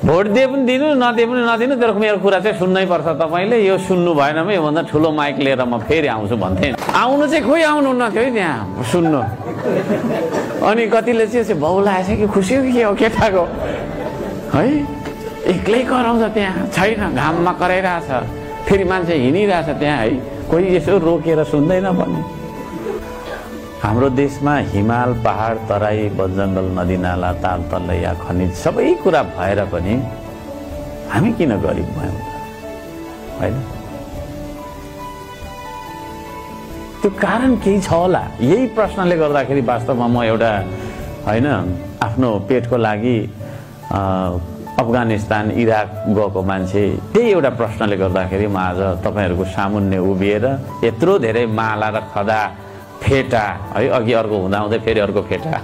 vote दिए पनि दिनु नदिए पनि नदिनु तर मेरो कुरा चाहिँ सुन्नै पर्छ तपाईले यो सुन्नु भएन भने योभन्दा ठुलो माइक लिएर म फेरि आउँछु भन्थे आउनु चाहिँ खोइ आउनुहुन्न थियो है त्यहाँ सुन्नु अनि कतिले चाहिँ बौलाएछ कि खुसी हो कि के हो केटाको है एक्लै कराउँछ त्यहाँ छैन घाममा कराइरहेछ फेरि मान्छे हिँडिरहेछ त्यहाँ है कोही यसो रोकेर सुन्दैन भन्ने हाम्रो देशमा हिमाल पहाड तराई वनजङ्गल नदीनाला तालतल्ला खनिज सबै कुरा भएर पनि हामी किन गरिब भयौँ हैन त्यो कारण केही छ होला यही प्रश्नले गर्दाखेरि वास्तवमा म एउटा हैन आफ्नो पेटको लागि अफगानिस्तान इराक गएको मान्छे त्यही एउटा प्रश्नले गर्दाखेरि म आज तपाईहरुको सामुन्ने उभिएर यत्रो धेरै माला र खदा फेटा है अघि अर्को हुँदा हुँदै फेरि अर्को फेटा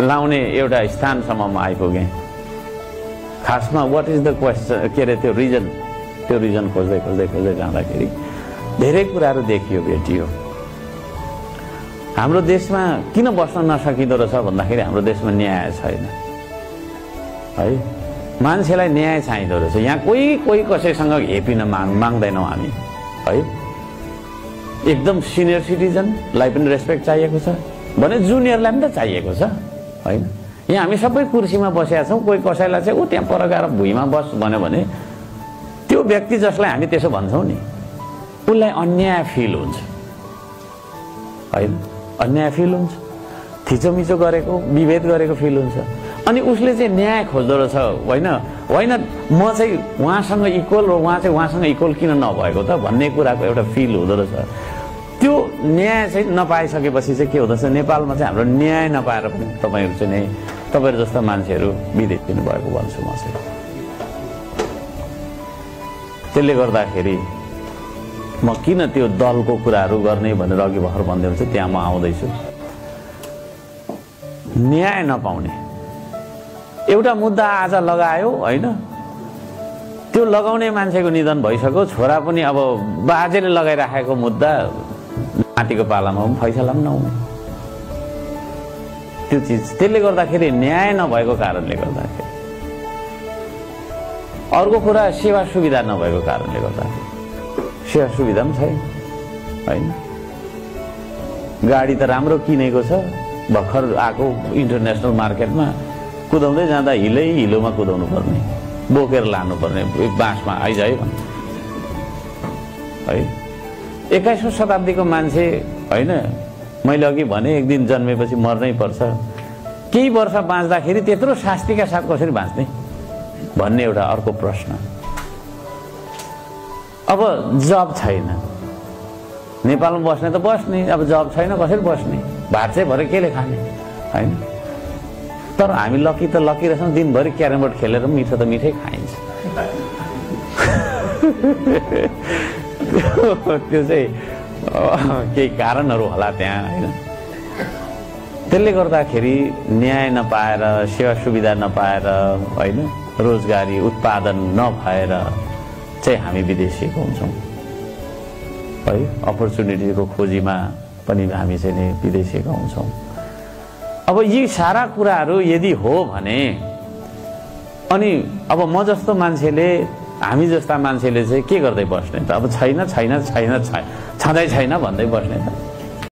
लाउने एउटा स्थानसम्म आइपुगे खासमा व्हाट इज द क्वेशन के रे त्यो रिजन खोज्दै खोज्दै खोज्दै जाँदाखेरि धेरै कुराहरू देखियो भेटियो हाम्रो देशमा किन बस्न नसकिदो रहेछ भन्दाखेरि हाम्रो देशमा न्याय छैन है मान्छेलाई न्याय चाहिँदो रहेछ यहाँ कोही कसैसँग हेपिन माग्दैनौँ हामी है एकदम सिनियर सिटिजनलाई पनि रेस्पेक्ट चाहिएको छ भने जुनियरलाई पनि त चाहिएको छ हैन यहाँ हामी सबै कुर्सीमा बसेका छौं कोही कसैलाई चाहिँ उ त्यहाँ पर गएर भुइँमा बस भन्यो भने त्यो व्यक्ति जसलाई हामी त्यसो भन्छौं नि उलाई अन्याय फिल हुन्छ हैन अन्याय फिल हुन्छ थिचोमिचो गरेको विभेद गरेको फिल हुन्छ अनि उसले चाहिँ न्याय खोज्दो रहेछ होइन म चाहिँ उहाँसँग इक्वल र उहाँ चाहिँ उहाँसँग इक्वल किन नभएको त भन्ने कुराको एउटा फिल हुँदो रहेछ त्यो न्याय चाहिँ नपाइसकेपछि चाहिँ के हुँदछ नेपालमा चाहिँ हाम्रो न्याय नपाएर पनि तपाईहरु चाहिँ तपाईहरु जस्ता मान्छेहरु विदेश दिनु भएको भन्छु म चाहिँ त्यसले गर्दाखेरि म किन त्यो दलको कुराहरू गर्ने भनेर अघि भर्खर भन्दै हुन्छ त्यहाँ म आउँदै छु न्याय नपाउने एउटा मुद्दा आज लगायो हैन त्यो लगाउने मान्छेको निधन भइसक्यो छोरा पनि अब बाजेले लगाइराखेको मुद्दा नातिको पालामा पनि फैसला पनि नहुने त्यो चीज त्यसले गर्दाखेरि न्याय नभएको कारणले गर्दाखेरि अर्को कुरा सेवा सुविधा नभएको कारणले गर्दाखेरि सेवा सुविधा पनि छैन हैन गाडी त राम्रो किनेको छ भर्खर आको इंटरनेशनल मार्केटमा कुदाउँदै जाँदा हिलोमा कुदाउनु पर्ने बोकेर लानु पर्ने बाँसमा आइजायो है 21औं शताब्दीको मान्छे हैन मैले अघि भने एक दिन जन्मेपछि मर्नै पर्छ केही वर्ष बाँच्दाखेरि त्यत्रो शास्तिका साथ कसरी बाँच्ने भन्ने एउटा अर्को प्रश्न अब जब छैन नेपालमा बस्ने त बस्ने अब जब छैन कसरी बस्ने भात चाहिँ भरे केले खाने हैन तर हामी लकी त लकी रहेछौं दिनभरि क्यारम बोर्ड खेलेर मिठो त मिठै खाइन्छ त्यो चाहिँ केही कारणहरु होला त्यहाँ हैन त्यसले गर्दाखेरि न्याय नपाएर सेवा सुविधा नपाएर हैन रोजगारी उत्पादन नभएर चाहिँ हामी विदेशीको हुन्छौं है अपर्चुनिटीको खोजीमा पनि हामी चाहिँ विदेशीको हुन्छौं अब यी सारा कुराहरू यदि हो भने अनि अब म जस्तो मान्छेले हामी जस्ता मान्छेले चाहिँ के गर्दै बस्ने त अब छैन छँदै छैन भन्दै बस्ने त